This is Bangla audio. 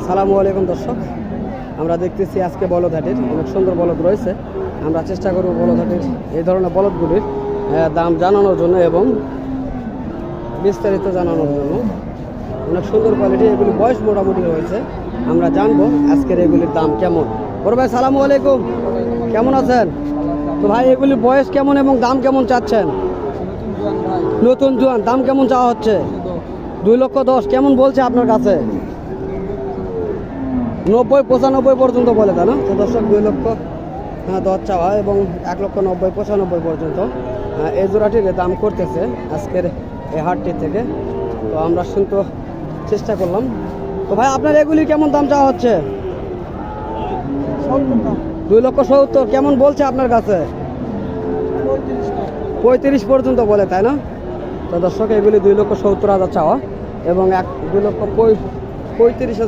সালামু আলাইকুম দর্শক, আমরা দেখতেছি আজকে বলদহাটের অনেক সুন্দর বলদ রয়েছে। আমরা চেষ্টা করব বলদহাটের এই ধরনের বলদগুলির দাম জানানোর জন্য এবং বিস্তারিত জানানোর জন্য। অনেক সুন্দর কোয়ালিটি, এগুলি বয়স মোটামুটি রয়েছে। আমরা জানবো আজকের এগুলির দাম কেমন। বড় ভাই সালামু আলাইকুম, কেমন আছেন? তো ভাই এগুলির বয়স কেমন এবং দাম কেমন চাচ্ছেন? নতুন জোয়ান, দাম কেমন চাওয়া হচ্ছে? 2,10,000। কেমন বলছে আপনার কাছে? 90-95 পর্যন্ত বলে, তাই না? তো দর্শক 2,10,000 চাওয়া এবং 1,90,000-95 পর্যন্ত এই জোড়াটির দাম করতেছে আজকের এই হাটটি থেকে। তো আমরা শুনতে চেষ্টা করলাম। তো ভাই আপনার এগুলি কেমন দাম চাওয়া হচ্ছে? 2,70,000। কেমন বলছে আপনার কাছে? 35 পর্যন্ত বলে, তাই না? তো দর্শক এগুলি 2,70,000 চাওয়া এবং 2,35,000